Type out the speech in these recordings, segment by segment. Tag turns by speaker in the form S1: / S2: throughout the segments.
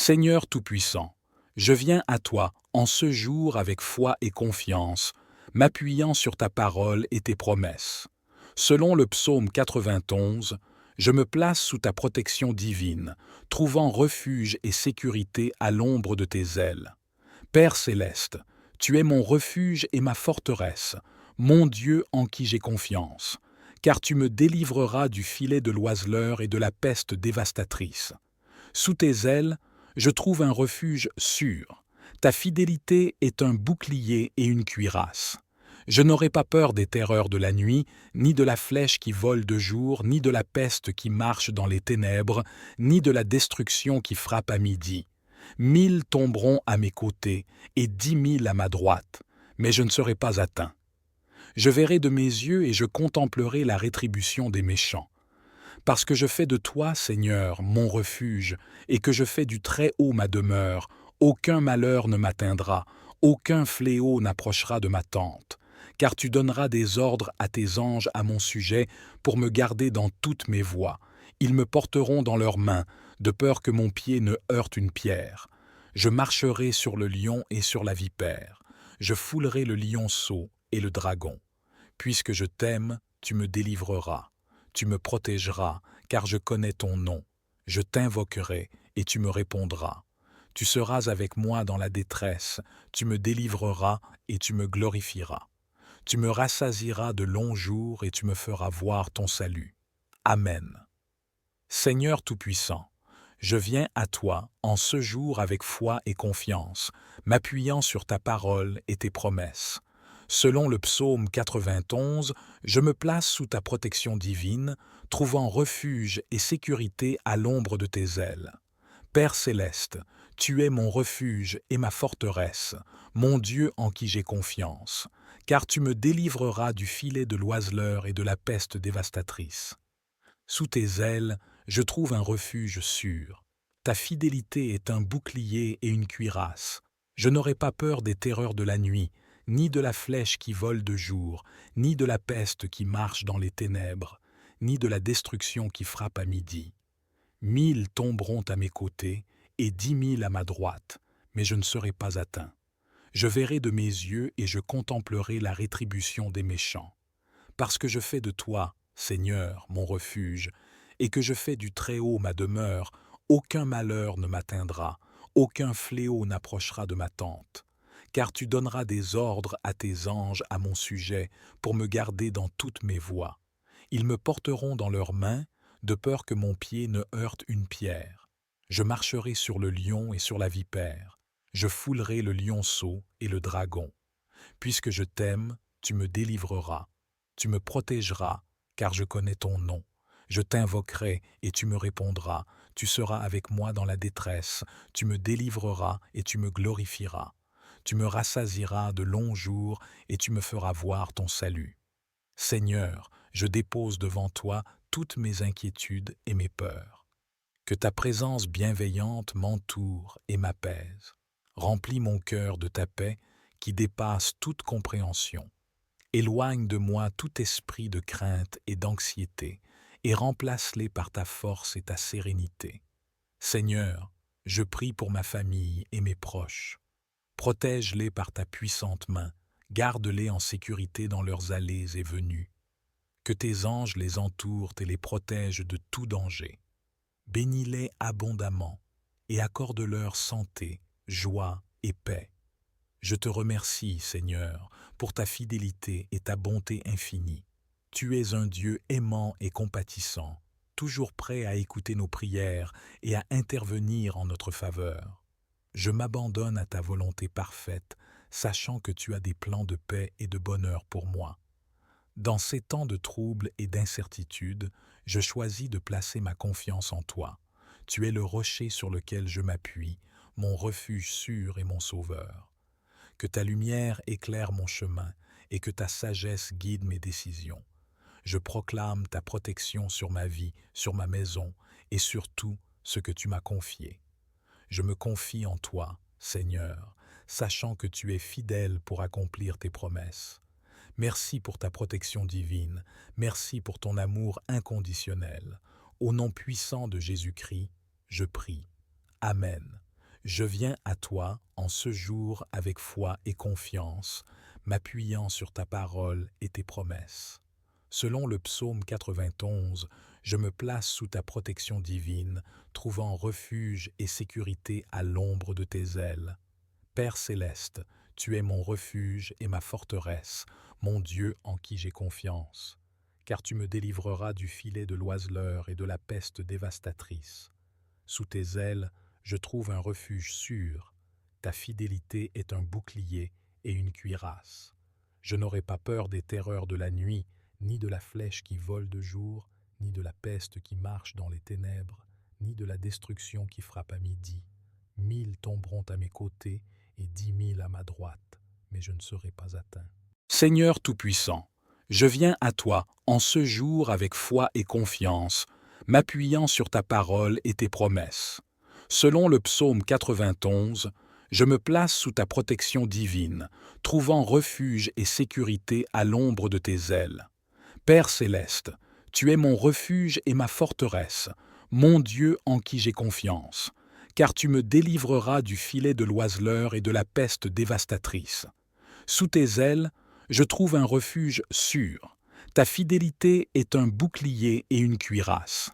S1: Seigneur Tout-Puissant, je viens à toi en ce jour avec foi et confiance, m'appuyant sur ta parole et tes promesses. Selon le psaume 91, je me place sous ta protection divine, trouvant refuge et sécurité à l'ombre de tes ailes. Père céleste, tu es mon refuge et ma forteresse, mon Dieu en qui j'ai confiance, car tu me délivreras du filet de l'oiseleur et de la peste dévastatrice. Sous tes ailes, je trouve un refuge sûr. Ta fidélité est un bouclier et une cuirasse. Je n'aurai pas peur des terreurs de la nuit, ni de la flèche qui vole de jour, ni de la peste qui marche dans les ténèbres, ni de la destruction qui frappe à midi. 1000 tomberont à mes côtés et 10 000 à ma droite, mais je ne serai pas atteint. Je verrai de mes yeux et je contemplerai la rétribution des méchants. Parce que je fais de toi, Seigneur, mon refuge, et que je fais du Très-Haut ma demeure, aucun malheur ne m'atteindra, aucun fléau n'approchera de ma tente. Car tu donneras des ordres à tes anges à mon sujet pour me garder dans toutes mes voies. Ils me porteront dans leurs mains, de peur que mon pied ne heurte une pierre. Je marcherai sur le lion et sur la vipère. Je foulerai le lionceau et le dragon. Puisque je t'aime, tu me délivreras. Tu me protégeras, car je connais ton nom. Je t'invoquerai, et tu me répondras. Tu seras avec moi dans la détresse, tu me délivreras, et tu me glorifieras. Tu me rassasieras de longs jours, et tu me feras voir ton salut. Amen. Seigneur Tout-Puissant, je viens à toi en ce jour avec foi et confiance, m'appuyant sur ta parole et tes promesses. Selon le psaume 91, je me place sous ta protection divine, trouvant refuge et sécurité à l'ombre de tes ailes. Père céleste, tu es mon refuge et ma forteresse, mon Dieu en qui j'ai confiance, car tu me délivreras du filet de l'oiseleur et de la peste dévastatrice. Sous tes ailes, je trouve un refuge sûr. Ta fidélité est un bouclier et une cuirasse. Je n'aurai pas peur des terreurs de la nuit, ni de la flèche qui vole de jour, ni de la peste qui marche dans les ténèbres, ni de la destruction qui frappe à midi. 1000 tomberont à mes côtés et 10 000 à ma droite, mais je ne serai pas atteint. Je verrai de mes yeux et je contemplerai la rétribution des méchants. Parce que je fais de toi, Seigneur, mon refuge, et que je fais du Très-Haut ma demeure, aucun malheur ne m'atteindra, aucun fléau n'approchera de ma tente. Car tu donneras des ordres à tes anges à mon sujet pour me garder dans toutes mes voies. Ils me porteront dans leurs mains, de peur que mon pied ne heurte une pierre. Je marcherai sur le lion et sur la vipère. Je foulerai le lionceau et le dragon. Puisque je t'aime, tu me délivreras. Tu me protégeras, car je connais ton nom. Je t'invoquerai et tu me répondras. Tu seras avec moi dans la détresse. Tu me délivreras et tu me glorifieras. Tu me rassasieras de longs jours et tu me feras voir ton salut. Seigneur, je dépose devant toi toutes mes inquiétudes et mes peurs. Que ta présence bienveillante m'entoure et m'apaise. Remplis mon cœur de ta paix qui dépasse toute compréhension. Éloigne de moi tout esprit de crainte et d'anxiété et remplace-les par ta force et ta sérénité. Seigneur, je prie pour ma famille et mes proches. Protège-les par ta puissante main, garde-les en sécurité dans leurs allées et venues. Que tes anges les entourent et les protègent de tout danger. Bénis-les abondamment et accorde-leur santé, joie et paix. Je te remercie, Seigneur, pour ta fidélité et ta bonté infinie. Tu es un Dieu aimant et compatissant, toujours prêt à écouter nos prières et à intervenir en notre faveur. Je m'abandonne à ta volonté parfaite, sachant que tu as des plans de paix et de bonheur pour moi. Dans ces temps de troubles et d'incertitude, je choisis de placer ma confiance en toi. Tu es le rocher sur lequel je m'appuie, mon refuge sûr et mon sauveur. Que ta lumière éclaire mon chemin et que ta sagesse guide mes décisions. Je proclame ta protection sur ma vie, sur ma maison et sur tout ce que tu m'as confié. Je me confie en toi, Seigneur, sachant que tu es fidèle pour accomplir tes promesses. Merci pour ta protection divine, merci pour ton amour inconditionnel. Au nom puissant de Jésus-Christ, je prie. Amen. Je viens à toi en ce jour avec foi et confiance, m'appuyant sur ta parole et tes promesses. Selon le psaume 91, je me place sous ta protection divine, trouvant refuge et sécurité à l'ombre de tes ailes. Père céleste, tu es mon refuge et ma forteresse, mon Dieu en qui j'ai confiance. Car tu me délivreras du filet de l'oiseleur et de la peste dévastatrice. Sous tes ailes, je trouve un refuge sûr. Ta fidélité est un bouclier et une cuirasse. Je n'aurai pas peur des terreurs de la nuit, ni de la flèche qui vole de jour, ni de la peste qui marche dans les ténèbres, ni de la destruction qui frappe à midi. 1000 tomberont à mes côtés et 10 000 à ma droite, mais je ne serai pas atteint. Seigneur Tout-Puissant, je viens à toi en ce jour avec foi et confiance, m'appuyant sur ta parole et tes promesses. Selon le psaume 91, je me place sous ta protection divine, trouvant refuge et sécurité à l'ombre de tes ailes. Père céleste, tu es mon refuge et ma forteresse, mon Dieu en qui j'ai confiance, car tu me délivreras du filet de l'oiseleur et de la peste dévastatrice. Sous tes ailes, je trouve un refuge sûr. Ta fidélité est un bouclier et une cuirasse.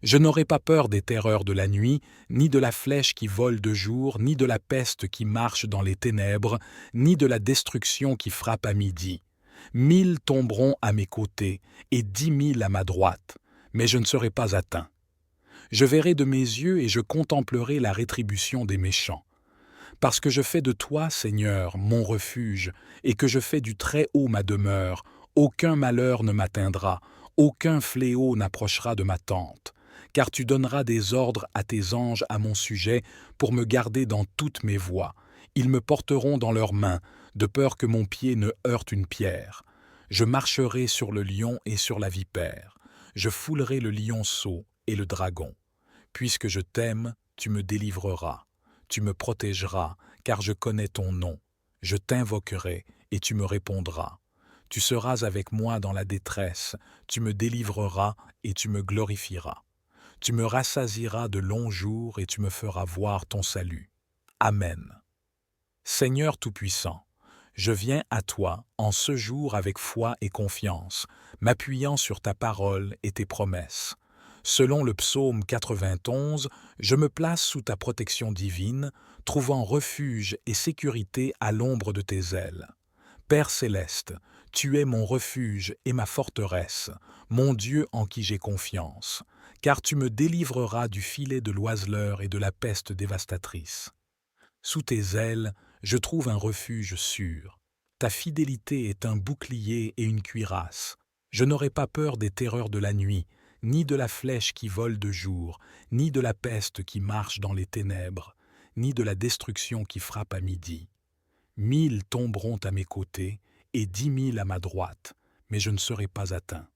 S1: Je n'aurai pas peur des terreurs de la nuit, ni de la flèche qui vole de jour, ni de la peste qui marche dans les ténèbres, ni de la destruction qui frappe à midi. 1000 tomberont à mes côtés et 10 000 à ma droite, mais je ne serai pas atteint. Je verrai de mes yeux et je contemplerai la rétribution des méchants. Parce que je fais de toi, Seigneur, mon refuge, et que je fais du Très-Haut ma demeure, aucun malheur ne m'atteindra, aucun fléau n'approchera de ma tente, car tu donneras des ordres à tes anges à mon sujet pour me garder dans toutes mes voies. Ils me porteront dans leurs mains, de peur que mon pied ne heurte une pierre. Je marcherai sur le lion et sur la vipère. Je foulerai le lionceau et le dragon. Puisque je t'aime, tu me délivreras. Tu me protégeras, car je connais ton nom. Je t'invoquerai, et tu me répondras. Tu seras avec moi dans la détresse, tu me délivreras, et tu me glorifieras. Tu me rassasieras de longs jours, et tu me feras voir ton salut. Amen. Seigneur Tout-Puissant, je viens à toi en ce jour avec foi et confiance, m'appuyant sur ta parole et tes promesses. Selon le psaume 91, je me place sous ta protection divine, trouvant refuge et sécurité à l'ombre de tes ailes. Père céleste, tu es mon refuge et ma forteresse, mon Dieu en qui j'ai confiance, car tu me délivreras du filet de l'oiseleur et de la peste dévastatrice. Sous tes ailes, je trouve un refuge sûr. Ta fidélité est un bouclier et une cuirasse. Je n'aurai pas peur des terreurs de la nuit, ni de la flèche qui vole de jour, ni de la peste qui marche dans les ténèbres, ni de la destruction qui frappe à midi. 1000 tomberont à mes côtés et 10 000 à ma droite, mais je ne serai pas atteint.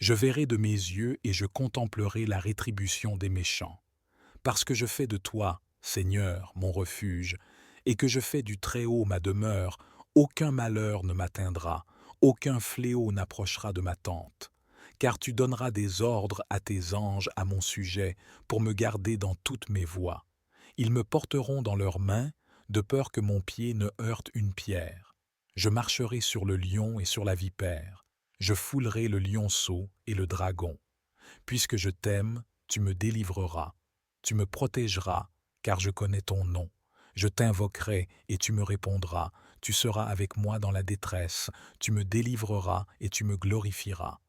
S1: Je verrai de mes yeux et je contemplerai la rétribution des méchants. Parce que je fais de toi, Seigneur, mon refuge, et que je fais du Très-Haut ma demeure, aucun malheur ne m'atteindra, aucun fléau n'approchera de ma tente. Car tu donneras des ordres à tes anges à mon sujet pour me garder dans toutes mes voies. Ils me porteront dans leurs mains, de peur que mon pied ne heurte une pierre. Je marcherai sur le lion et sur la vipère. Je foulerai le lionceau et le dragon. Puisque je t'aime, tu me délivreras. Tu me protégeras, car je connais ton nom. Je t'invoquerai et tu me répondras. Tu seras avec moi dans la détresse. Tu me délivreras et tu me glorifieras.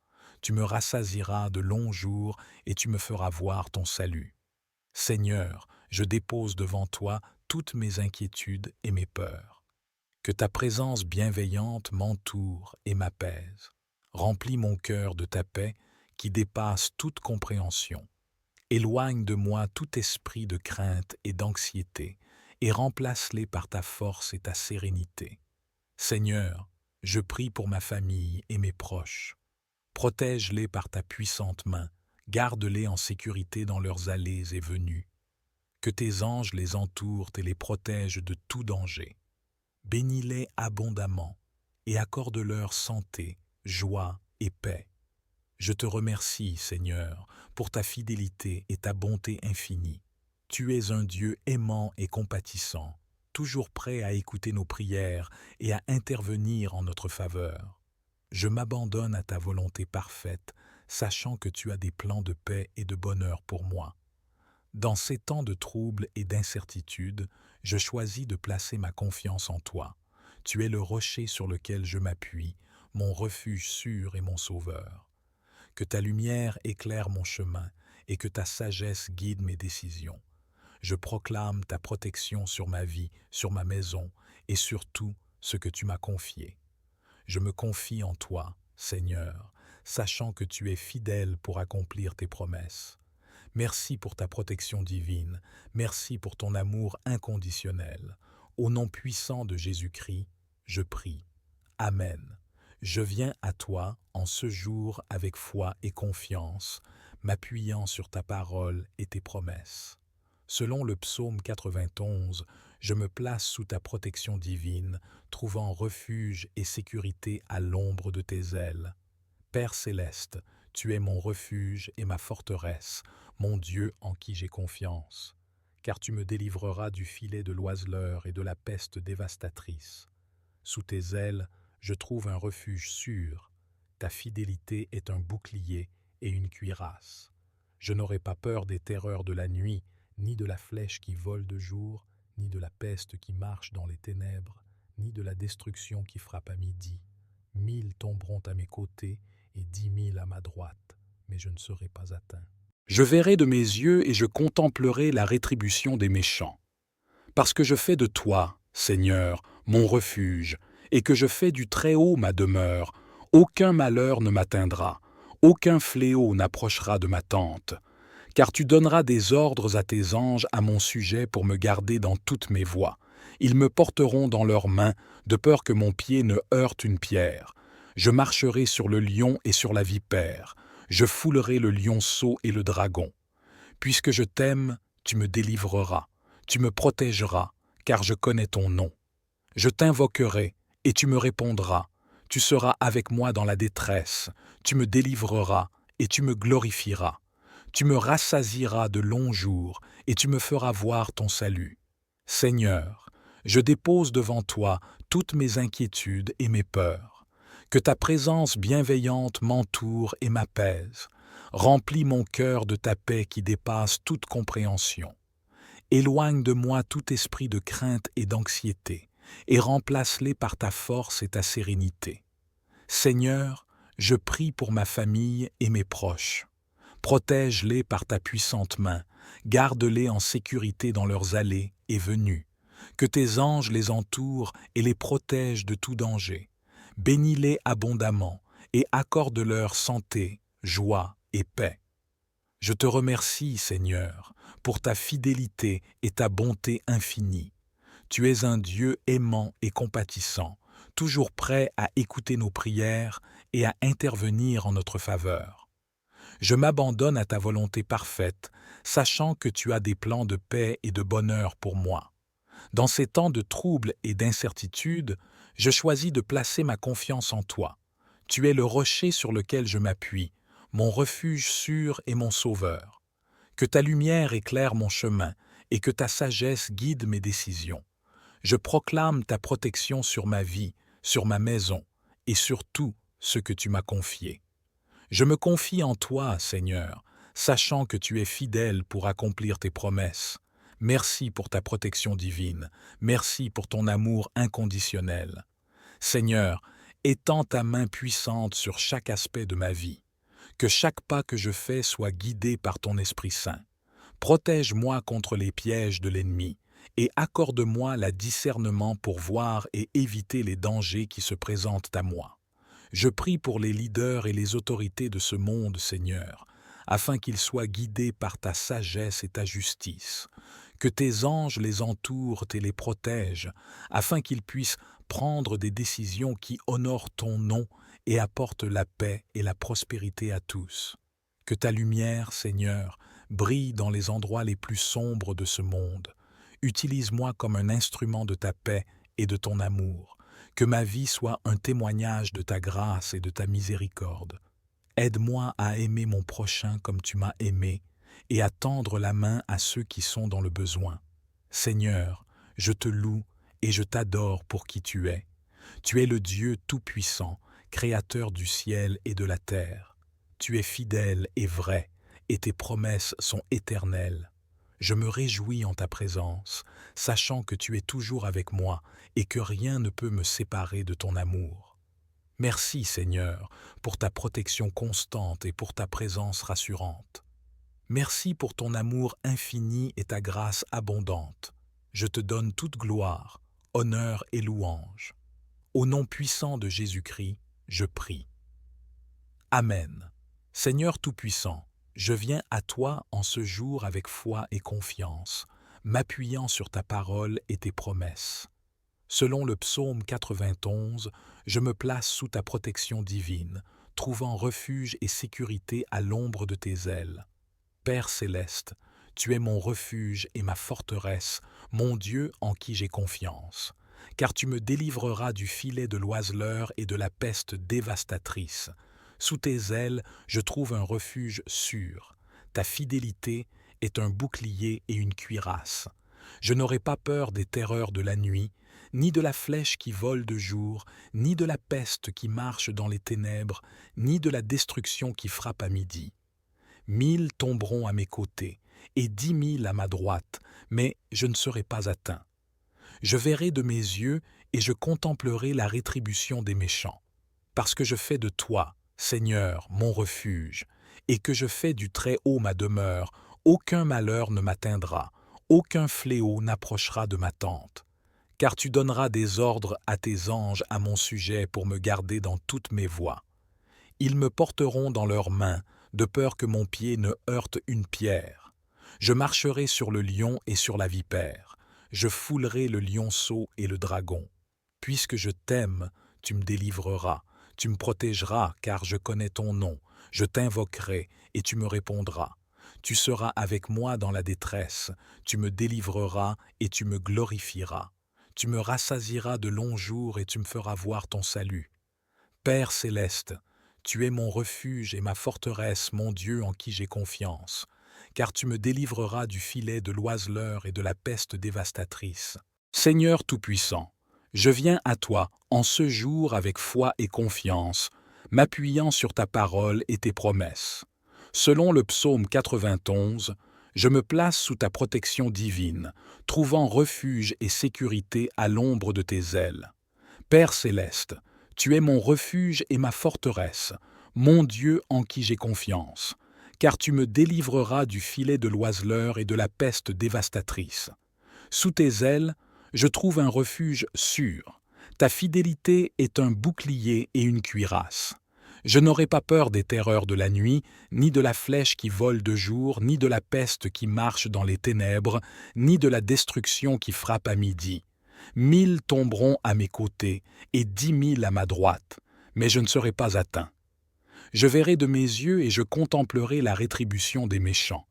S1: Tu me rassasieras de longs jours et tu me feras voir ton salut. Seigneur, je dépose devant toi toutes mes inquiétudes et mes peurs. Que ta présence bienveillante m'entoure et m'apaise. Remplis mon cœur de ta paix qui dépasse toute compréhension. Éloigne de moi tout esprit de crainte et d'anxiété et remplace-les par ta force et ta sérénité. Seigneur, je prie pour ma famille et mes proches. Protège-les par ta puissante main, garde-les en sécurité dans leurs allées et venues. Que tes anges les entourent et les protègent de tout danger. Bénis-les abondamment et accorde-leur santé, joie et paix. Je te remercie, Seigneur, pour ta fidélité et ta bonté infinie. Tu es un Dieu aimant et compatissant, toujours prêt à écouter nos prières et à intervenir en notre faveur. Je m'abandonne à ta volonté parfaite, sachant que tu as des plans de paix et de bonheur pour moi. Dans ces temps de troubles et d'incertitude, je choisis de placer ma confiance en toi. Tu es le rocher sur lequel je m'appuie, mon refuge sûr et mon sauveur. Que ta lumière éclaire mon chemin et que ta sagesse guide mes décisions. Je proclame ta protection sur ma vie, sur ma maison et sur tout ce que tu m'as confié. Je me confie en toi, Seigneur, sachant que tu es fidèle pour accomplir tes promesses. Merci pour ta protection divine, merci pour ton amour inconditionnel. Au nom puissant de Jésus-Christ, je prie. Amen. Je viens à toi en ce jour avec foi et confiance, m'appuyant sur ta parole et tes promesses. Selon le psaume 91, je me place sous ta protection divine, trouvant refuge et sécurité à l'ombre de tes ailes. Père céleste, tu es mon refuge et ma forteresse, mon Dieu en qui j'ai confiance, car tu me délivreras du filet de l'oiseleur et de la peste dévastatrice. Sous tes ailes, je trouve un refuge sûr. Ta fidélité est un bouclier et une cuirasse. Je n'aurai pas peur des terreurs de la nuit, ni de la flèche qui vole de jour, ni de la peste qui marche dans les ténèbres, ni de la destruction qui frappe à midi. 1000 tomberont à mes côtés et 10 000 à ma droite, mais je ne serai pas atteint. Je verrai de mes yeux et je contemplerai la rétribution des méchants. Parce que je fais de toi, Seigneur, mon refuge, et que je fais du Très-Haut ma demeure, aucun malheur ne m'atteindra, aucun fléau n'approchera de ma tente, car tu donneras des ordres à tes anges à mon sujet pour me garder dans toutes mes voies. Ils me porteront dans leurs mains, de peur que mon pied ne heurte une pierre. Je marcherai sur le lion et sur la vipère, je foulerai le lionceau et le dragon. Puisque je t'aime, tu me délivreras, tu me protégeras, car je connais ton nom. Je t'invoquerai, et tu me répondras. Tu seras avec moi dans la détresse, tu me délivreras, et tu me glorifieras. Tu me rassasieras de longs jours, et tu me feras voir ton salut. Seigneur, je dépose devant toi toutes mes inquiétudes et mes peurs. Que ta présence bienveillante m'entoure et m'apaise. Remplis mon cœur de ta paix qui dépasse toute compréhension. Éloigne de moi tout esprit de crainte et d'anxiété, et remplace-les par ta force et ta sérénité. Seigneur, je prie pour ma famille et mes proches. Protège-les par ta puissante main, garde-les en sécurité dans leurs allées et venues. Que tes anges les entourent et les protègent de tout danger. Bénis-les abondamment et accorde-leur santé, joie et paix. Je te remercie, Seigneur, pour ta fidélité et ta bonté infinie. Tu es un Dieu aimant et compatissant, toujours prêt à écouter nos prières et à intervenir en notre faveur. Je m'abandonne à ta volonté parfaite, sachant que tu as des plans de paix et de bonheur pour moi. Dans ces temps de troubles et d'incertitude, je choisis de placer ma confiance en toi. Tu es le rocher sur lequel je m'appuie, mon refuge sûr et mon sauveur. Que ta lumière éclaire mon chemin et que ta sagesse guide mes décisions. Je proclame ta protection sur ma vie, sur ma maison et sur tout ce que tu m'as confié. Je me confie en toi, Seigneur, sachant que tu es fidèle pour accomplir tes promesses. Merci pour ta protection divine, merci pour ton amour inconditionnel. Seigneur, étends ta main puissante sur chaque aspect de ma vie. Que chaque pas que je fais soit guidé par ton Esprit Saint. Protège-moi contre les pièges de l'ennemi et accorde-moi le discernement pour voir et éviter les dangers qui se présentent à moi. Je prie pour les leaders et les autorités de ce monde, Seigneur, afin qu'ils soient guidés par ta sagesse et ta justice. Que tes anges les entourent et les protègent, afin qu'ils puissent prendre des décisions qui honorent ton nom et apportent la paix et la prospérité à tous. Que ta lumière, Seigneur, brille dans les endroits les plus sombres de ce monde. Utilise-moi comme un instrument de ta paix et de ton amour. Que ma vie soit un témoignage de ta grâce et de ta miséricorde. Aide-moi à aimer mon prochain comme tu m'as aimé et à tendre la main à ceux qui sont dans le besoin. Seigneur, je te loue et je t'adore pour qui tu es. Tu es le Dieu Tout-Puissant, Créateur du ciel et de la terre. Tu es fidèle et vrai, et tes promesses sont éternelles. Je me réjouis en ta présence, sachant que tu es toujours avec moi et que rien ne peut me séparer de ton amour. Merci, Seigneur, pour ta protection constante et pour ta présence rassurante. Merci pour ton amour infini et ta grâce abondante. Je te donne toute gloire, honneur et louange. Au nom puissant de Jésus-Christ, je prie. Amen. Seigneur Tout-Puissant, je viens à toi en ce jour avec foi et confiance, m'appuyant sur ta parole et tes promesses. Selon le psaume 91, je me place sous ta protection divine, trouvant refuge et sécurité à l'ombre de tes ailes. Père céleste, tu es mon refuge et ma forteresse, mon Dieu en qui j'ai confiance, car tu me délivreras du filet de l'oiseleur et de la peste dévastatrice. Sous tes ailes, je trouve un refuge sûr. Ta fidélité est un bouclier et une cuirasse. Je n'aurai pas peur des terreurs de la nuit, ni de la flèche qui vole de jour, ni de la peste qui marche dans les ténèbres, ni de la destruction qui frappe à midi. 1000 tomberont à mes côtés, et 10 000 à ma droite, mais je ne serai pas atteint. Je verrai de mes yeux et je contemplerai la rétribution des méchants. Parce que je fais de toi, Seigneur, mon refuge, et que je fais du Très-Haut ma demeure, aucun malheur ne m'atteindra, aucun fléau n'approchera de ma tente. Car tu donneras des ordres à tes anges à mon sujet pour me garder dans toutes mes voies. Ils me porteront dans leurs mains, de peur que mon pied ne heurte une pierre. Je marcherai sur le lion et sur la vipère. Je foulerai le lionceau et le dragon. Puisque je t'aime, tu me délivreras. Tu me protégeras, car je connais ton nom. Je t'invoquerai, et tu me répondras. Tu seras avec moi dans la détresse. Tu me délivreras, et tu me glorifieras. Tu me rassasieras de longs jours, et tu me feras voir ton salut. Père céleste, tu es mon refuge et ma forteresse, mon Dieu en qui j'ai confiance, car tu me délivreras du filet de l'oiseleur et de la peste dévastatrice. Seigneur Tout-Puissant, je viens à toi en ce jour avec foi et confiance, m'appuyant sur ta parole et tes promesses. Selon le psaume 91, je me place sous ta protection divine, trouvant refuge et sécurité à l'ombre de tes ailes. Père céleste, tu es mon refuge et ma forteresse, mon Dieu en qui j'ai confiance, car tu me délivreras du filet de l'oiseleur et de la peste dévastatrice. Sous tes ailes, je trouve un refuge sûr. Ta fidélité est un bouclier et une cuirasse. Je n'aurai pas peur des terreurs de la nuit, ni de la flèche qui vole de jour, ni de la peste qui marche dans les ténèbres, ni de la destruction qui frappe à midi. 1000 tomberont à mes côtés et 10 000 à ma droite, mais je ne serai pas atteint. Je verrai de mes yeux et je contemplerai la rétribution des méchants.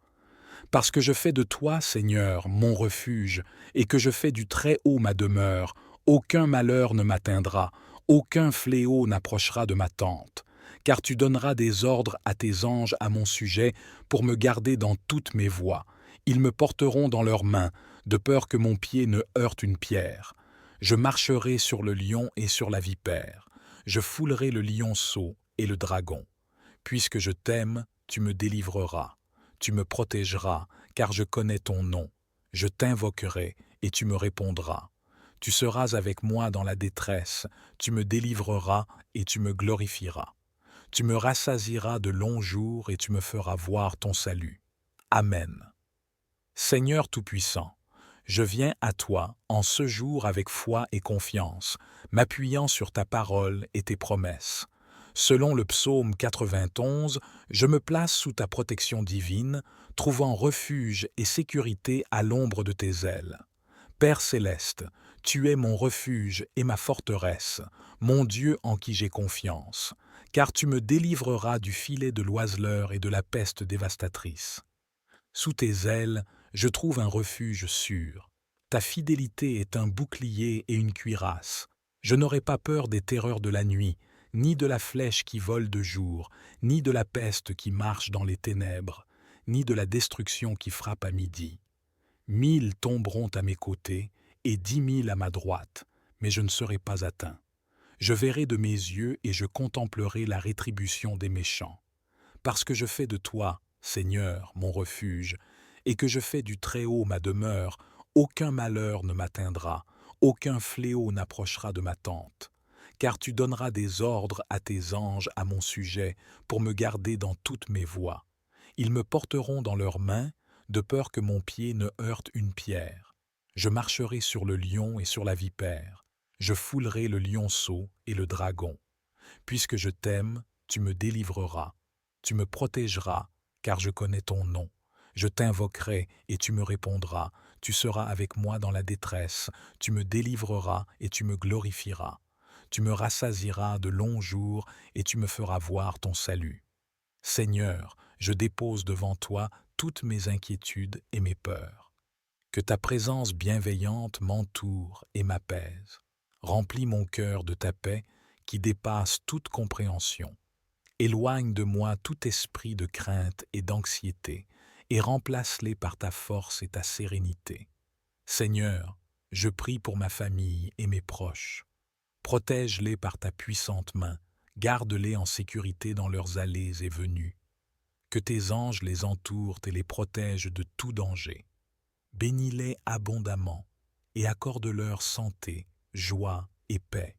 S1: Parce que je fais de toi, Seigneur, mon refuge, et que je fais du Très-Haut ma demeure, aucun malheur ne m'atteindra, aucun fléau n'approchera de ma tente, car tu donneras des ordres à tes anges à mon sujet pour me garder dans toutes mes voies. Ils me porteront dans leurs mains, de peur que mon pied ne heurte une pierre. Je marcherai sur le lion et sur la vipère. Je foulerai le lionceau et le dragon. Puisque je t'aime, tu me délivreras. Tu me protégeras, car je connais ton nom. Je t'invoquerai et tu me répondras. Tu seras avec moi dans la détresse, tu me délivreras et tu me glorifieras. Tu me rassasieras de longs jours et tu me feras voir ton salut. Amen. Seigneur Tout-Puissant, je viens à toi en ce jour avec foi et confiance, m'appuyant sur ta parole et tes promesses. Selon le psaume 91, je me place sous ta protection divine, trouvant refuge et sécurité à l'ombre de tes ailes. Père céleste, tu es mon refuge et ma forteresse, mon Dieu en qui j'ai confiance, car tu me délivreras du filet de l'oiseleur et de la peste dévastatrice. Sous tes ailes, je trouve un refuge sûr. Ta fidélité est un bouclier et une cuirasse. Je n'aurai pas peur des terreurs de la nuit, ni de la flèche qui vole de jour, ni de la peste qui marche dans les ténèbres, ni de la destruction qui frappe à midi. 1000 tomberont à mes côtés et 10 000 à ma droite, mais je ne serai pas atteint. Je verrai de mes yeux et je contemplerai la rétribution des méchants. Parce que je fais de toi, Seigneur, mon refuge, et que je fais du Très-Haut ma demeure, aucun malheur ne m'atteindra, aucun fléau n'approchera de ma tente. Car tu donneras des ordres à tes anges à mon sujet pour me garder dans toutes mes voies. Ils me porteront dans leurs mains, de peur que mon pied ne heurte une pierre. Je marcherai sur le lion et sur la vipère. Je foulerai le lionceau et le dragon. Puisque je t'aime, tu me délivreras. Tu me protégeras, car je connais ton nom. Je t'invoquerai et tu me répondras. Tu seras avec moi dans la détresse. Tu me délivreras et tu me glorifieras. Tu me rassasieras de longs jours et tu me feras voir ton salut. Seigneur, je dépose devant toi toutes mes inquiétudes et mes peurs. Que ta présence bienveillante m'entoure et m'apaise. Remplis mon cœur de ta paix qui dépasse toute compréhension. Éloigne de moi tout esprit de crainte et d'anxiété et remplace-les par ta force et ta sérénité. Seigneur, je prie pour ma famille et mes proches. Protège-les par ta puissante main, garde-les en sécurité dans leurs allées et venues. Que tes anges les entourent et les protègent de tout danger. Bénis-les abondamment et accorde-leur santé, joie et paix.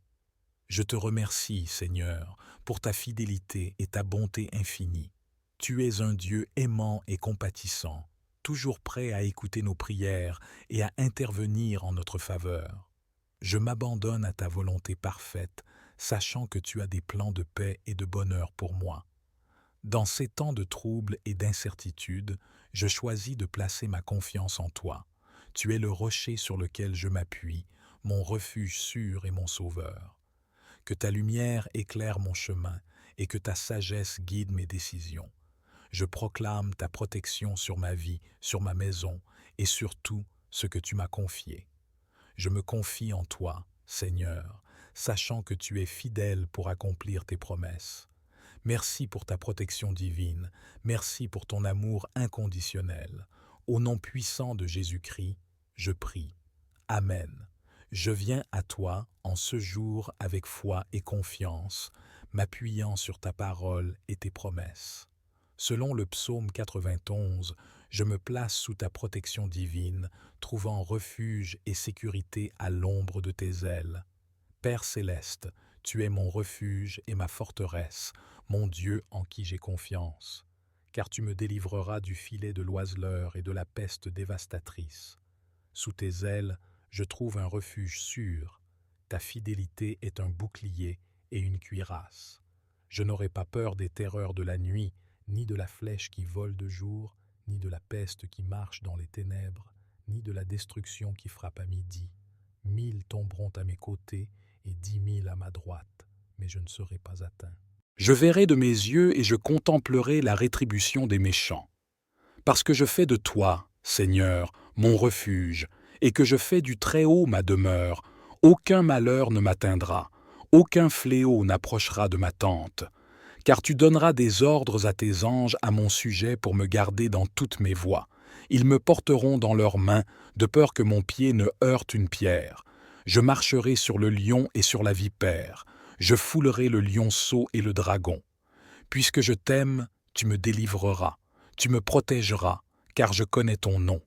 S1: Je te remercie, Seigneur, pour ta fidélité et ta bonté infinie. Tu es un Dieu aimant et compatissant, toujours prêt à écouter nos prières et à intervenir en notre faveur. Je m'abandonne à ta volonté parfaite, sachant que tu as des plans de paix et de bonheur pour moi. Dans ces temps de troubles et d'incertitude, je choisis de placer ma confiance en toi. Tu es le rocher sur lequel je m'appuie, mon refuge sûr et mon sauveur. Que ta lumière éclaire mon chemin et que ta sagesse guide mes décisions. Je proclame ta protection sur ma vie, sur ma maison et sur tout ce que tu m'as confié. Je me confie en toi, Seigneur, sachant que tu es fidèle pour accomplir tes promesses. Merci pour ta protection divine, merci pour ton amour inconditionnel. Au nom puissant de Jésus-Christ, je prie. Amen. Je viens à toi en ce jour avec foi et confiance, m'appuyant sur ta parole et tes promesses. Selon le psaume 91, je me place sous ta protection divine, trouvant refuge et sécurité à l'ombre de tes ailes. Père céleste, tu es mon refuge et ma forteresse, mon Dieu en qui j'ai confiance. Car tu me délivreras du filet de l'oiseleur et de la peste dévastatrice. Sous tes ailes, je trouve un refuge sûr. Ta fidélité est un bouclier et une cuirasse. Je n'aurai pas peur des terreurs de la nuit, ni de la flèche qui vole de jour, ni de la peste qui marche dans les ténèbres, ni de la destruction qui frappe à midi. 1000 tomberont à mes côtés et 10 000 à ma droite, mais je ne serai pas atteint. Je verrai de mes yeux et je contemplerai la rétribution des méchants. Parce que je fais de toi, Seigneur, mon refuge, et que je fais du Très-Haut ma demeure, aucun malheur ne m'atteindra, aucun fléau n'approchera de ma tente. Car tu donneras des ordres à tes anges à mon sujet pour me garder dans toutes mes voies. Ils me porteront dans leurs mains, de peur que mon pied ne heurte une pierre. Je marcherai sur le lion et sur la vipère. Je foulerai le lionceau et le dragon. Puisque je t'aime, tu me délivreras. Tu me protégeras, car je connais ton nom.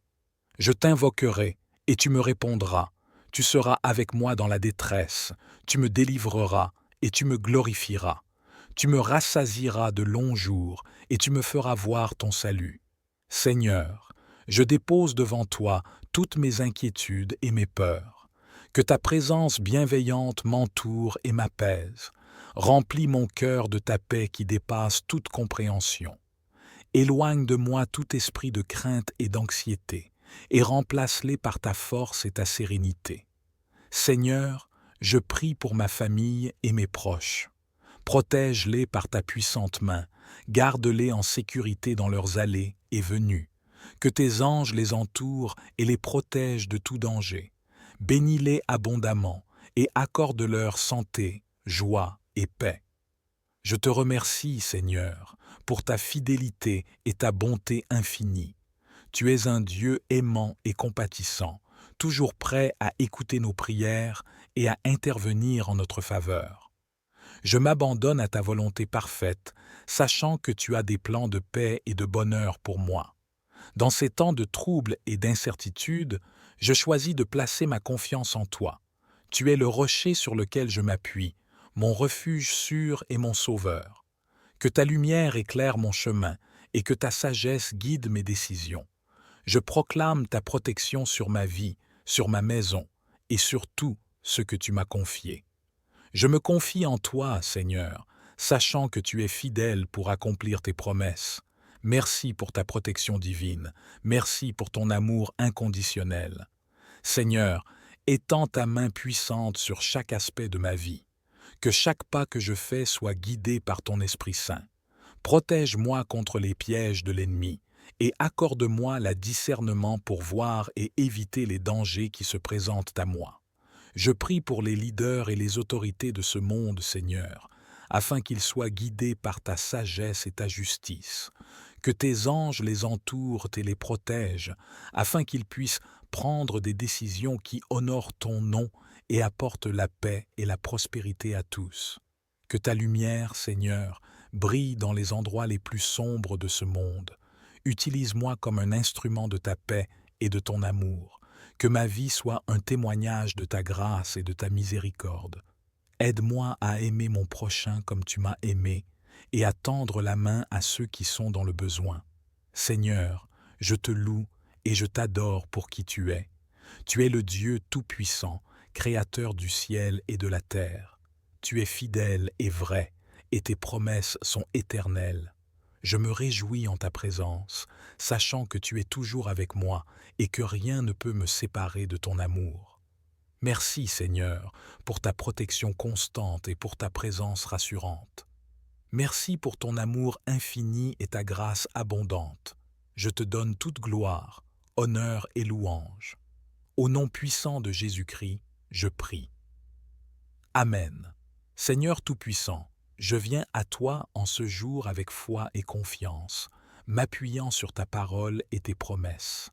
S1: Je t'invoquerai, et tu me répondras. Tu seras avec moi dans la détresse. Tu me délivreras, et tu me glorifieras. Tu me rassasieras de longs jours, et tu me feras voir ton salut. Seigneur, je dépose devant toi toutes mes inquiétudes et mes peurs. Que ta présence bienveillante m'entoure et m'apaise. Remplis mon cœur de ta paix qui dépasse toute compréhension. Éloigne de moi tout esprit de crainte et d'anxiété, et remplace-les par ta force et ta sérénité. Seigneur, je prie pour ma famille et mes proches. Protège-les par ta puissante main, garde-les en sécurité dans leurs allées et venues. Que tes anges les entourent et les protègent de tout danger. Bénis-les abondamment et accorde-leur santé, joie et paix. Je te remercie, Seigneur, pour ta fidélité et ta bonté infinie. Tu es un Dieu aimant et compatissant, toujours prêt à écouter nos prières et à intervenir en notre faveur. Je m'abandonne à ta volonté parfaite, sachant que tu as des plans de paix et de bonheur pour moi. Dans ces temps de troubles et d'incertitude, je choisis de placer ma confiance en toi. Tu es le rocher sur lequel je m'appuie, mon refuge sûr et mon sauveur. Que ta lumière éclaire mon chemin et que ta sagesse guide mes décisions. Je proclame ta protection sur ma vie, sur ma maison et sur tout ce que tu m'as confié. Je me confie en toi, Seigneur, sachant que tu es fidèle pour accomplir tes promesses. Merci pour ta protection divine. Merci pour ton amour inconditionnel. Seigneur, étends ta main puissante sur chaque aspect de ma vie. Que chaque pas que je fais soit guidé par ton Esprit Saint. Protège-moi contre les pièges de l'ennemi et accorde-moi le discernement pour voir et éviter les dangers qui se présentent à moi. Je prie pour les leaders et les autorités de ce monde, Seigneur, afin qu'ils soient guidés par ta sagesse et ta justice. Que tes anges les entourent et les protègent, afin qu'ils puissent prendre des décisions qui honorent ton nom et apportent la paix et la prospérité à tous. Que ta lumière, Seigneur, brille dans les endroits les plus sombres de ce monde. Utilise-moi comme un instrument de ta paix et de ton amour. Que ma vie soit un témoignage de ta grâce et de ta miséricorde. Aide-moi à aimer mon prochain comme tu m'as aimé et à tendre la main à ceux qui sont dans le besoin. Seigneur, je te loue et je t'adore pour qui tu es. Tu es le Dieu tout-puissant, créateur du ciel et de la terre. Tu es fidèle et vrai, et tes promesses sont éternelles. Je me réjouis en ta présence, sachant que tu es toujours avec moi et que rien ne peut me séparer de ton amour. Merci, Seigneur, pour ta protection constante et pour ta présence rassurante. Merci pour ton amour infini et ta grâce abondante. Je te donne toute gloire, honneur et louange. Au nom puissant de Jésus-Christ, je prie. Amen. Seigneur Tout-Puissant, je viens à toi en ce jour avec foi et confiance, m'appuyant sur ta parole et tes promesses.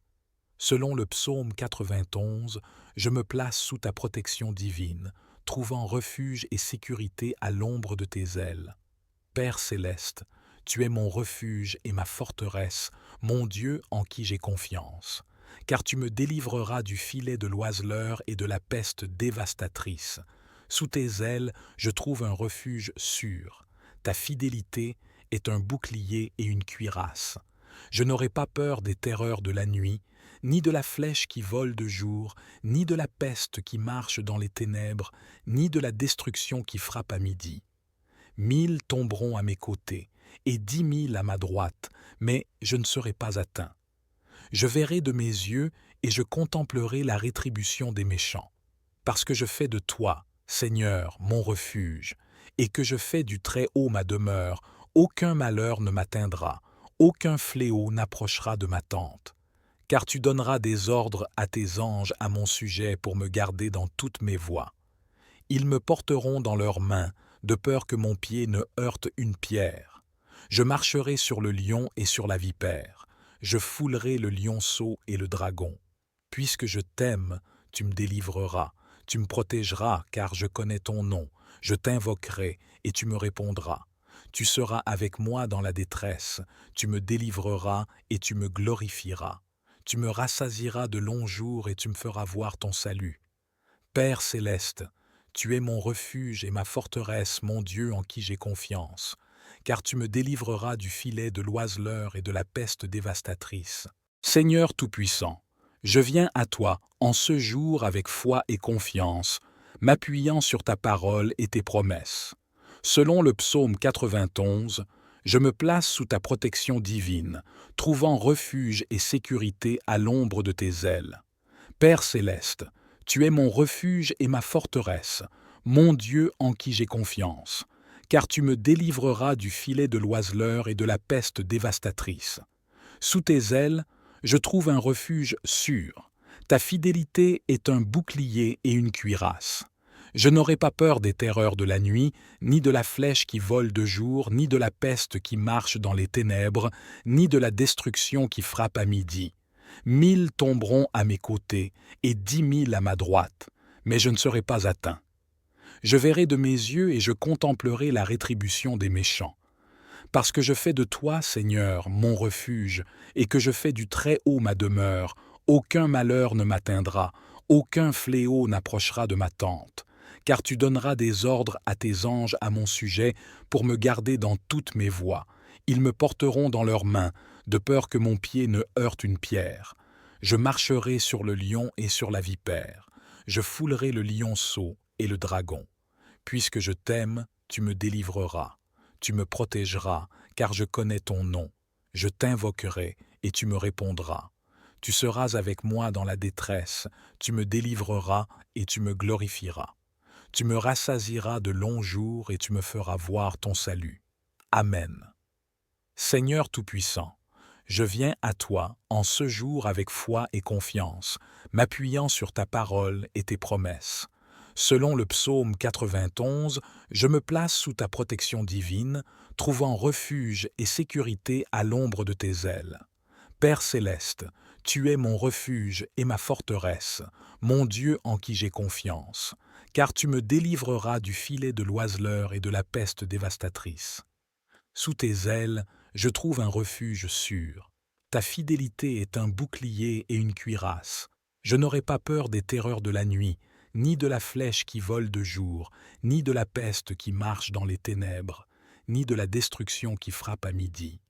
S1: Selon le psaume 91, je me place sous ta protection divine, trouvant refuge et sécurité à l'ombre de tes ailes. Père céleste, tu es mon refuge et ma forteresse, mon Dieu en qui j'ai confiance, car tu me délivreras du filet de l'oiseleur et de la peste dévastatrice. Sous tes ailes, je trouve un refuge sûr. Ta fidélité est un bouclier et une cuirasse. Je n'aurai pas peur des terreurs de la nuit, ni de la flèche qui vole de jour, ni de la peste qui marche dans les ténèbres, ni de la destruction qui frappe à midi. 1000 tomberont à mes côtés, et 10 000 à ma droite, mais je ne serai pas atteint. Je verrai de mes yeux et je contemplerai la rétribution des méchants. Parce que je fais de toi, Seigneur, mon refuge, et que je fais du Très-Haut ma demeure, aucun malheur ne m'atteindra, aucun fléau n'approchera de ma tente. Car tu donneras des ordres à tes anges à mon sujet pour me garder dans toutes mes voies. Ils me porteront dans leurs mains, de peur que mon pied ne heurte une pierre. Je marcherai sur le lion et sur la vipère. Je foulerai le lionceau et le dragon. Puisque je t'aime, tu me délivreras. Tu me protégeras, car je connais ton nom. Je t'invoquerai, et tu me répondras. Tu seras avec moi dans la détresse. Tu me délivreras, et tu me glorifieras. Tu me rassasieras de longs jours, et tu me feras voir ton salut. Père céleste, tu es mon refuge et ma forteresse, mon Dieu en qui j'ai confiance, car tu me délivreras du filet de l'oiseleur et de la peste dévastatrice. Seigneur Tout-Puissant, je viens à toi en ce jour avec foi et confiance, m'appuyant sur ta parole et tes promesses. Selon le psaume 91, je me place sous ta protection divine, trouvant refuge et sécurité à l'ombre de tes ailes. Père céleste, tu es mon refuge et ma forteresse, mon Dieu en qui j'ai confiance, car tu me délivreras du filet de l'oiseleur et de la peste dévastatrice. Sous tes ailes, je trouve un refuge sûr. Ta fidélité est un bouclier et une cuirasse. Je n'aurai pas peur des terreurs de la nuit, ni de la flèche qui vole de jour, ni de la peste qui marche dans les ténèbres, ni de la destruction qui frappe à midi. 1000 tomberont à mes côtés, et 10 000 à ma droite, mais je ne serai pas atteint. Je verrai de mes yeux et je contemplerai la rétribution des méchants. Parce que je fais de toi, Seigneur, mon refuge, et que je fais du Très-Haut ma demeure, aucun malheur ne m'atteindra, aucun fléau n'approchera de ma tente, car tu donneras des ordres à tes anges à mon sujet pour me garder dans toutes mes voies. Ils me porteront dans leurs mains, de peur que mon pied ne heurte une pierre. Je marcherai sur le lion et sur la vipère. Je foulerai le lionceau et le dragon. Puisque je t'aime, tu me délivreras. Tu me protégeras, car je connais ton nom. Je t'invoquerai, et tu me répondras. Tu seras avec moi dans la détresse, tu me délivreras, et tu me glorifieras. Tu me rassasieras de longs jours, et tu me feras voir ton salut. Amen. Seigneur Tout-Puissant, je viens à toi en ce jour avec foi et confiance, m'appuyant sur ta parole et tes promesses. Selon le psaume 91, je me place sous ta protection divine, trouvant refuge et sécurité à l'ombre de tes ailes. Père céleste, tu es mon refuge et ma forteresse, mon Dieu en qui j'ai confiance, car tu me délivreras du filet de l'oiseleur et de la peste dévastatrice. Sous tes ailes, je trouve un refuge sûr. Ta fidélité est un bouclier et une cuirasse. Je n'aurai pas peur des terreurs de la nuit, ni de la flèche qui vole de jour, ni de la peste qui marche dans les ténèbres, ni de la destruction qui frappe à midi.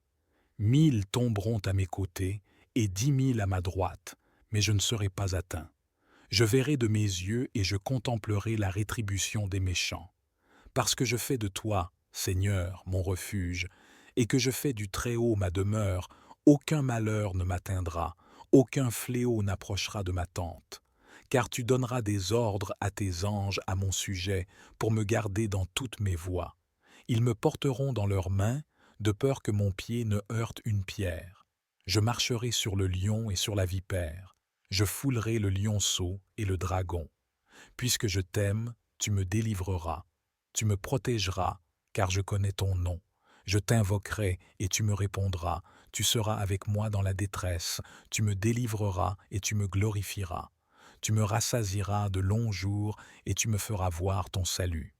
S1: 1000 tomberont à mes côtés et 10 000 à ma droite, mais je ne serai pas atteint. Je verrai de mes yeux et je contemplerai la rétribution des méchants. Parce que je fais de toi, Seigneur, mon refuge, et que je fais du Très-Haut ma demeure, aucun malheur ne m'atteindra, aucun fléau n'approchera de ma tente. Car tu donneras des ordres à tes anges à mon sujet pour me garder dans toutes mes voies. Ils me porteront dans leurs mains, de peur que mon pied ne heurte une pierre. Je marcherai sur le lion et sur la vipère. Je foulerai le lionceau et le dragon. Puisque je t'aime, tu me délivreras. Tu me protégeras, car je connais ton nom. Je t'invoquerai et tu me répondras. Tu seras avec moi dans la détresse. Tu me délivreras et tu me glorifieras. Tu me rassasieras de longs jours et tu me feras voir ton salut.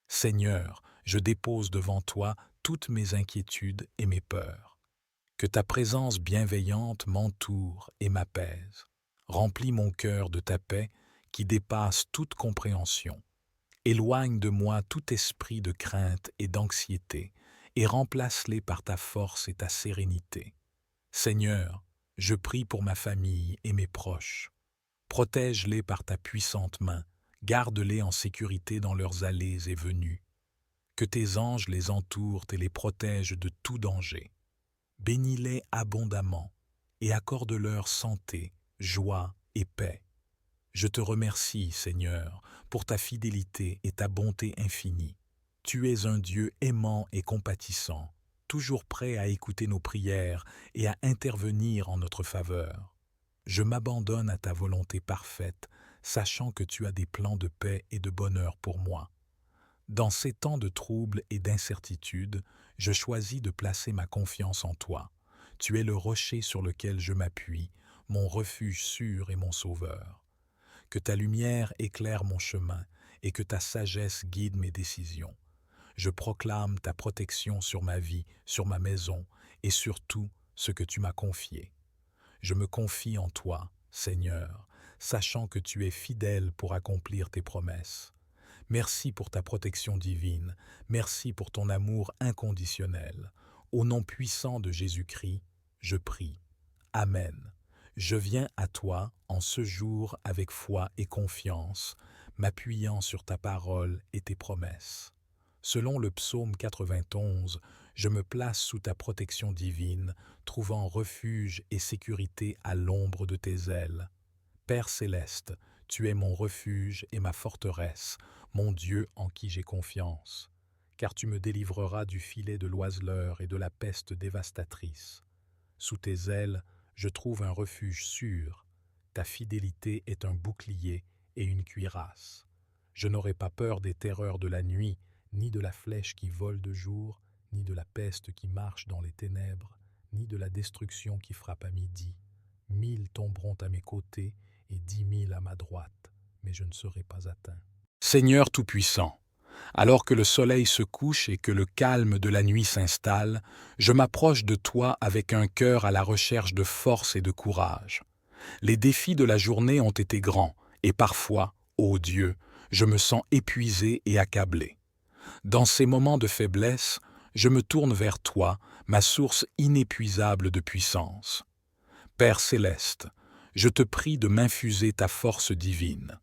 S1: Seigneur, je dépose devant toi toutes mes inquiétudes et mes peurs. Que ta présence bienveillante m'entoure et m'apaise. Remplis mon cœur de ta paix qui dépasse toute compréhension. Éloigne de moi tout esprit de crainte et d'anxiété et remplace-les par ta force et ta sérénité. Seigneur, je prie pour ma famille et mes proches. Protège-les par ta puissante main, garde-les en sécurité dans leurs allées et venues. Que tes anges les entourent et les protègent de tout danger. Bénis-les abondamment et accorde-leur santé, joie et paix. Je te remercie, Seigneur, pour ta fidélité et ta bonté infinie. Tu es un Dieu aimant et compatissant, toujours prêt à écouter nos prières et à intervenir en notre faveur. Je m'abandonne à ta volonté parfaite, sachant que tu as des plans de paix et de bonheur pour moi. Dans ces temps de troubles et d'incertitude, je choisis de placer ma confiance en toi. Tu es le rocher sur lequel je m'appuie, mon refuge sûr et mon sauveur. Que ta lumière éclaire mon chemin et que ta sagesse guide mes décisions. Je proclame ta protection sur ma vie, sur ma maison et sur tout ce que tu m'as confié. Je me confie en toi, Seigneur, sachant que tu es fidèle pour accomplir tes promesses. Merci pour ta protection divine, merci pour ton amour inconditionnel. Au nom puissant de Jésus-Christ, je prie. Amen. Je viens à toi en ce jour avec foi et confiance, m'appuyant sur ta parole et tes promesses. Selon le psaume 91, je me place sous ta protection divine, trouvant refuge et sécurité à l'ombre de tes ailes. Père céleste, tu es mon refuge et ma forteresse, mon Dieu en qui j'ai confiance, car tu me délivreras du filet de l'oiseleur et de la peste dévastatrice. Sous tes ailes, je trouve un refuge sûr. Ta fidélité est un bouclier et une cuirasse. Je n'aurai pas peur des terreurs de la nuit, ni de la flèche qui vole de jour, ni de la peste qui marche dans les ténèbres, ni de la destruction qui frappe à midi. 1000 tomberont à mes côtés et 10 000 à ma droite, mais je ne serai pas atteint. Seigneur Tout-Puissant, alors que le soleil se couche et que le calme de la nuit s'installe, je m'approche de toi avec un cœur à la recherche de force et de courage. Les défis de la journée ont été grands, et parfois, ô Dieu, je me sens épuisé et accablé. Dans ces moments de faiblesse, je me tourne vers toi, ma source inépuisable de puissance. Père céleste, je te prie de m'infuser ta force divine.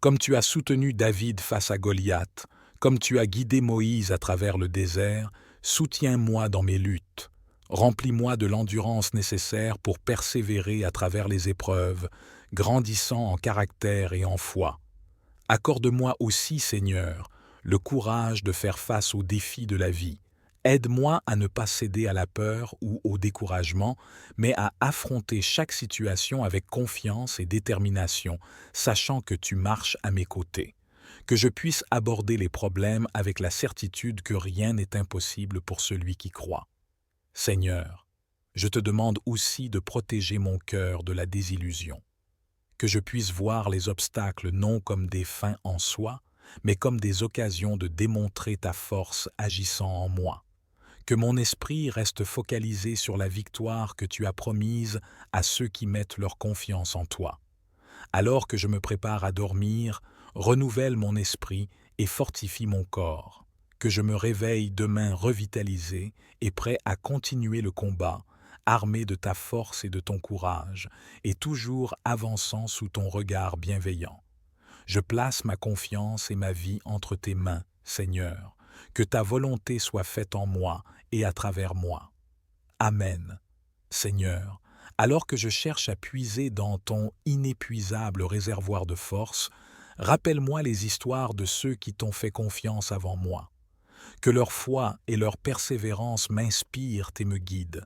S1: Comme tu as soutenu David face à Goliath, comme tu as guidé Moïse à travers le désert, soutiens-moi dans mes luttes. Remplis-moi de l'endurance nécessaire pour persévérer à travers les épreuves, grandissant en caractère et en foi. Accorde-moi aussi, Seigneur, le courage de faire face aux défis de la vie. Aide-moi à ne pas céder à la peur ou au découragement, mais à affronter chaque situation avec confiance et détermination, sachant que tu marches à mes côtés. Que je puisse aborder les problèmes avec la certitude que rien n'est impossible pour celui qui croit. Seigneur, je te demande aussi de protéger mon cœur de la désillusion. Que je puisse voir les obstacles non comme des fins en soi, mais comme des occasions de démontrer ta force agissant en moi. Que mon esprit reste focalisé sur la victoire que tu as promise à ceux qui mettent leur confiance en toi. Alors que je me prépare à dormir, renouvelle mon esprit et fortifie mon corps. Que je me réveille demain revitalisé et prêt à continuer le combat, armé de ta force et de ton courage, et toujours avançant sous ton regard bienveillant. Je place ma confiance et ma vie entre tes mains, Seigneur. Que ta volonté soit faite en moi et à travers moi. Amen. Seigneur, alors que je cherche à puiser dans ton inépuisable réservoir de force, rappelle-moi les histoires de ceux qui t'ont fait confiance avant moi. Que leur foi et leur persévérance m'inspirent et me guident.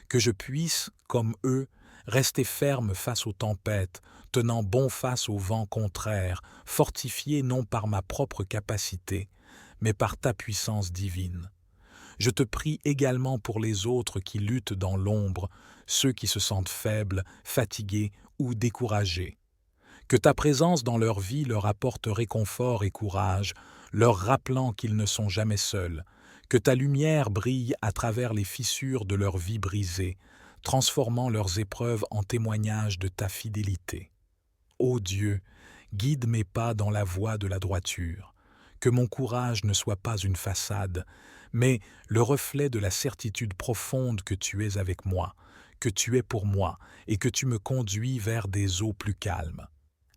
S1: Que je puisse, comme eux, rester ferme face aux tempêtes, tenant bon face aux vents contraires, fortifié non par ma propre capacité, mais par ta puissance divine. Je te prie également pour les autres qui luttent dans l'ombre, ceux qui se sentent faibles, fatigués ou découragés. Que ta présence dans leur vie leur apporte réconfort et courage, leur rappelant qu'ils ne sont jamais seuls. Que ta lumière brille à travers les fissures de leur vie brisée, transformant leurs épreuves en témoignages de ta fidélité. Ô Dieu, guide mes pas dans la voie de la droiture. Que mon courage ne soit pas une façade, mais le reflet de la certitude profonde que tu es avec moi, que tu es pour moi et que tu me conduis vers des eaux plus calmes.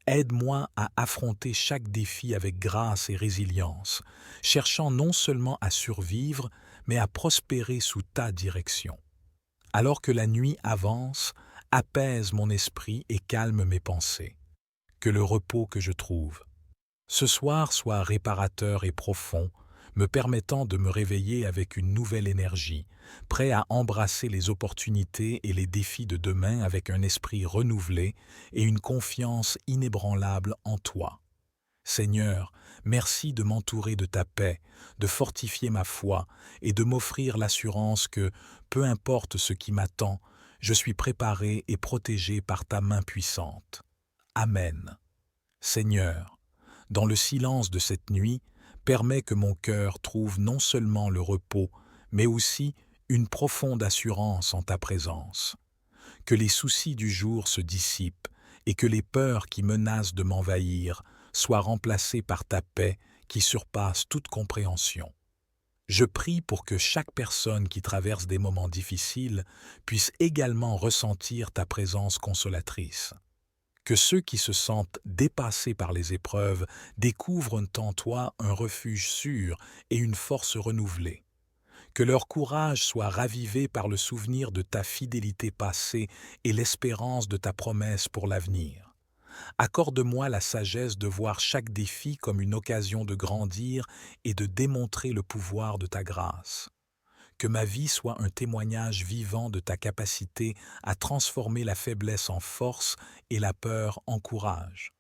S1: Aide-moi à affronter chaque défi avec grâce et résilience, cherchant non seulement à survivre, mais à prospérer sous ta direction. Alors que la nuit avance, apaise mon esprit et calme mes pensées. Que le repos que je trouve ce soir soit réparateur et profond, me permettant de me réveiller avec une nouvelle énergie, prêt à embrasser les opportunités et les défis de demain avec un esprit renouvelé et une confiance inébranlable en toi. Seigneur, merci de m'entourer de ta paix, de fortifier ma foi et de m'offrir l'assurance que, peu importe ce qui m'attend, je suis préparé et protégé par ta main puissante. Amen. Seigneur, dans le silence de cette nuit, permets que mon cœur trouve non seulement le repos, mais aussi une profonde assurance en ta présence. Que les soucis du jour se dissipent et que les peurs qui menacent de m'envahir soient remplacées par ta paix qui surpasse toute compréhension. Je prie pour que chaque personne qui traverse des moments difficiles puisse également ressentir ta présence consolatrice. Que ceux qui se sentent dépassés par les épreuves découvrent en toi un refuge sûr et une force renouvelée. Que leur courage soit ravivé par le souvenir de ta fidélité passée et l'espérance de ta promesse pour l'avenir. Accorde-moi la sagesse de voir chaque défi comme une occasion de grandir et de démontrer le pouvoir de ta grâce. Que ma vie soit un témoignage vivant de ta capacité à transformer la faiblesse en force et la peur en courage.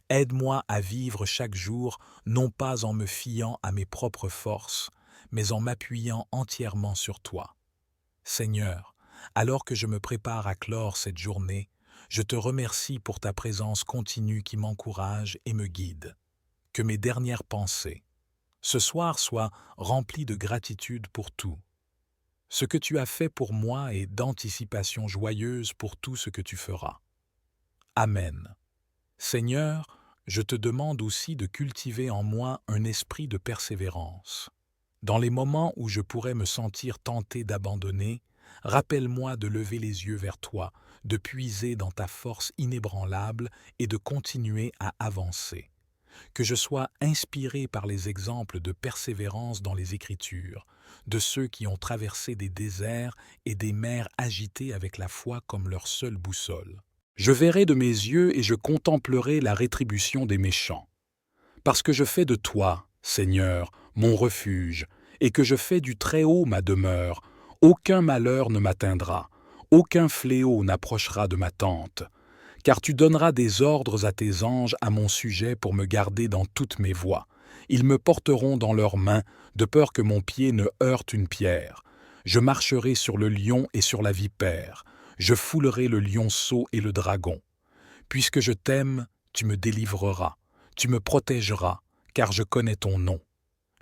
S1: Aide-moi à vivre chaque jour, non pas en me fiant à mes propres forces, mais en m'appuyant entièrement sur toi. Seigneur, alors que je me prépare à clore cette journée, je te remercie pour ta présence continue qui m'encourage et me guide. Que mes dernières pensées, ce soir, soient remplies de gratitude pour tout. Ce que tu as fait pour moi et d'anticipation joyeuse pour tout ce que tu feras. Amen. Seigneur, je te demande aussi de cultiver en moi un esprit de persévérance. Dans les moments où je pourrais me sentir tenté d'abandonner, rappelle-moi de lever les yeux vers toi, de puiser dans ta force inébranlable et de continuer à avancer. Que je sois inspiré par les exemples de persévérance dans les Écritures, de ceux qui ont traversé des déserts et des mers agitées avec la foi comme leur seule boussole. Je verrai de mes yeux et je contemplerai la rétribution des méchants. Parce que je fais de toi, Seigneur, mon refuge, et que je fais du Très-Haut ma demeure, aucun malheur ne m'atteindra, aucun fléau n'approchera de ma tente. Car tu donneras des ordres à tes anges à mon sujet pour me garder dans toutes mes voies. Ils me porteront dans leurs mains, de peur que mon pied ne heurte une pierre. Je marcherai sur le lion et sur la vipère. Je foulerai le lionceau et le dragon. Puisque je t'aime, tu me délivreras. Tu me protégeras, car je connais ton nom.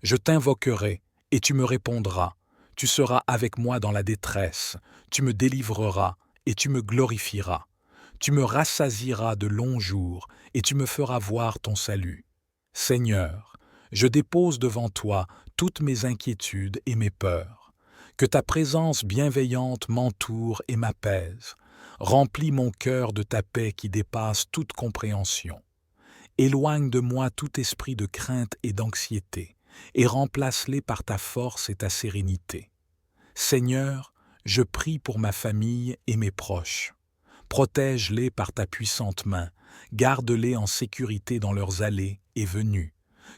S1: Je t'invoquerai, et tu me répondras. Tu seras avec moi dans la détresse. Tu me délivreras, et tu me glorifieras. Tu me rassasieras de longs jours, et tu me feras voir ton salut. Seigneur, je dépose devant toi toutes mes inquiétudes et mes peurs. Que ta présence bienveillante m'entoure et m'apaise. Remplis mon cœur de ta paix qui dépasse toute compréhension. Éloigne de moi tout esprit de crainte et d'anxiété, et remplace-les par ta force et ta sérénité. Seigneur, je prie pour ma famille et mes proches. Protège-les par ta puissante main, garde-les en sécurité dans leurs allées et venues.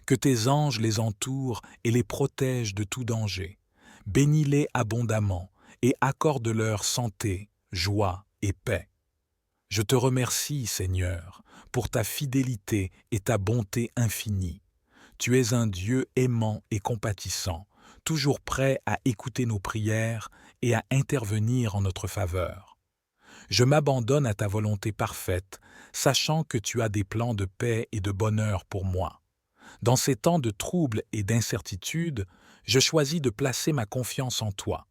S1: Que tes anges les entourent et les protègent de tout danger. Bénis-les abondamment et accorde-leur santé, joie et paix. Je te remercie, Seigneur, pour ta fidélité et ta bonté infinie. Tu es un Dieu aimant et compatissant, toujours prêt à écouter nos prières et à intervenir en notre faveur. Je m'abandonne à ta volonté parfaite, sachant que tu as des plans de paix et de bonheur pour moi. Dans ces temps de trouble et d'incertitude, je choisis de placer ma confiance en toi.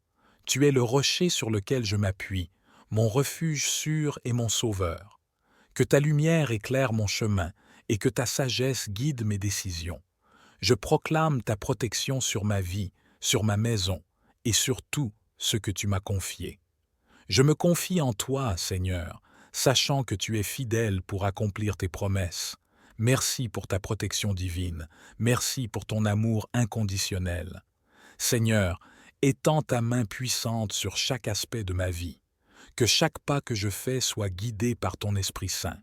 S1: Tu es le rocher sur lequel je m'appuie, mon refuge sûr et mon sauveur. Que ta lumière éclaire mon chemin et que ta sagesse guide mes décisions. Je proclame ta protection sur ma vie, sur ma maison et sur tout ce que tu m'as confié. Je me confie en toi, Seigneur, sachant que tu es fidèle pour accomplir tes promesses. Merci pour ta protection divine. Merci pour ton amour inconditionnel. Seigneur, étends ta main puissante sur chaque aspect de ma vie. Que chaque pas que je fais soit guidé par ton Esprit Saint.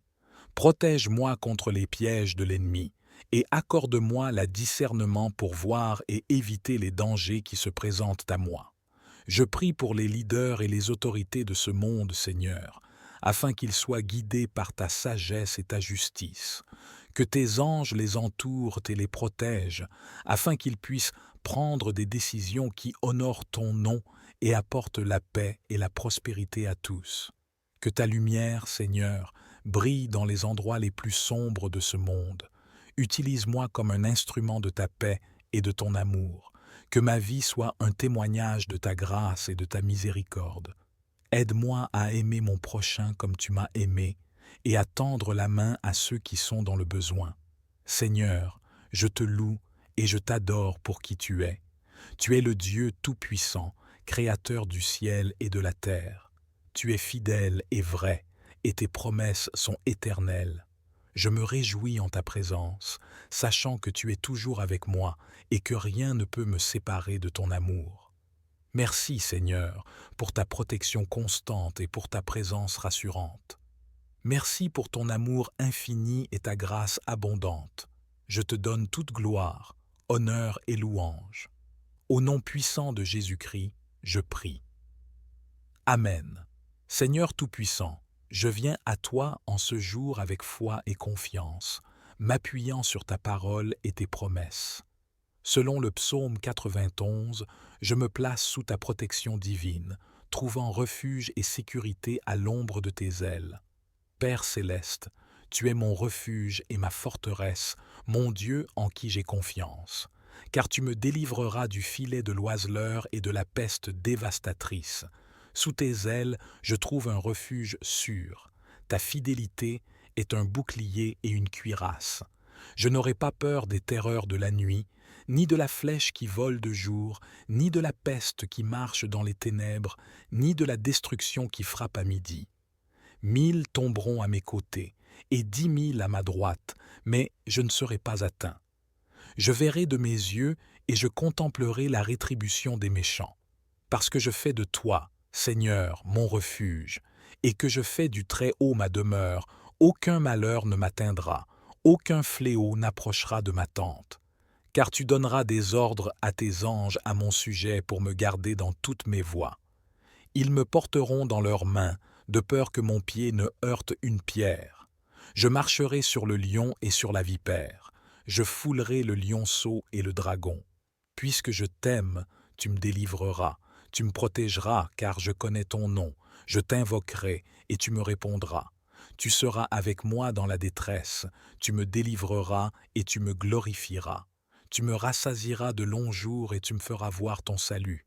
S1: Protège-moi contre les pièges de l'ennemi et accorde-moi le discernement pour voir et éviter les dangers qui se présentent à moi. Je prie pour les leaders et les autorités de ce monde, Seigneur, afin qu'ils soient guidés par ta sagesse et ta justice. Que tes anges les entourent et les protègent, afin qu'ils puissent prendre des décisions qui honorent ton nom et apportent la paix et la prospérité à tous. Que ta lumière, Seigneur, brille dans les endroits les plus sombres de ce monde. Utilise-moi comme un instrument de ta paix et de ton amour. Que ma vie soit un témoignage de ta grâce et de ta miséricorde. Aide-moi à aimer mon prochain comme tu m'as aimé et à tendre la main à ceux qui sont dans le besoin. Seigneur, je te loue et je t'adore pour qui tu es. Tu es le Dieu tout-puissant, créateur du ciel et de la terre. Tu es fidèle et vrai, et tes promesses sont éternelles. Je me réjouis en ta présence, sachant que tu es toujours avec moi et que rien ne peut me séparer de ton amour. Merci, Seigneur, pour ta protection constante et pour ta présence rassurante. Merci pour ton amour infini et ta grâce abondante. Je te donne toute gloire, honneur et louange. Au nom puissant de Jésus-Christ, je prie. Amen. Seigneur Tout-Puissant, Je viens à toi en ce jour avec foi et confiance, m'appuyant sur ta parole et tes promesses. Selon le psaume 91, je me place sous ta protection divine, trouvant refuge et sécurité à l'ombre de tes ailes. Père céleste, tu es mon refuge et ma forteresse, mon Dieu en qui j'ai confiance, car tu me délivreras du filet de l'oiseleur et de la peste dévastatrice. Sous tes ailes, je trouve un refuge sûr. Ta fidélité est un bouclier et une cuirasse. Je n'aurai pas peur des terreurs de la nuit, ni de la flèche qui vole de jour, ni de la peste qui marche dans les ténèbres, ni de la destruction qui frappe à midi. 1000 tomberont à mes côtés, et 10 000 à ma droite, mais je ne serai pas atteint. Je verrai de mes yeux et je contemplerai la rétribution des méchants. Parce que je fais de toi, Seigneur, mon refuge, et que je fais du Très-Haut ma demeure, aucun malheur ne m'atteindra, aucun fléau n'approchera de ma tente. Car tu donneras des ordres à tes anges à mon sujet pour me garder dans toutes mes voies. Ils me porteront dans leurs mains, de peur que mon pied ne heurte une pierre. Je marcherai sur le lion et sur la vipère. Je foulerai le lionceau et le dragon. Puisque je t'aime, tu me délivreras. Tu me protégeras, car je connais ton nom. Je t'invoquerai, et tu me répondras. Tu seras avec moi dans la détresse. Tu me délivreras, et tu me glorifieras. Tu me rassasieras de longs jours, et tu me feras voir ton salut.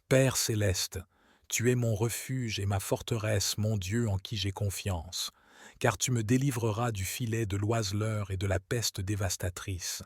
S1: Père céleste, tu es mon refuge et ma forteresse, mon Dieu en qui j'ai confiance, car tu me délivreras du filet de l'oiseleur et de la peste dévastatrice.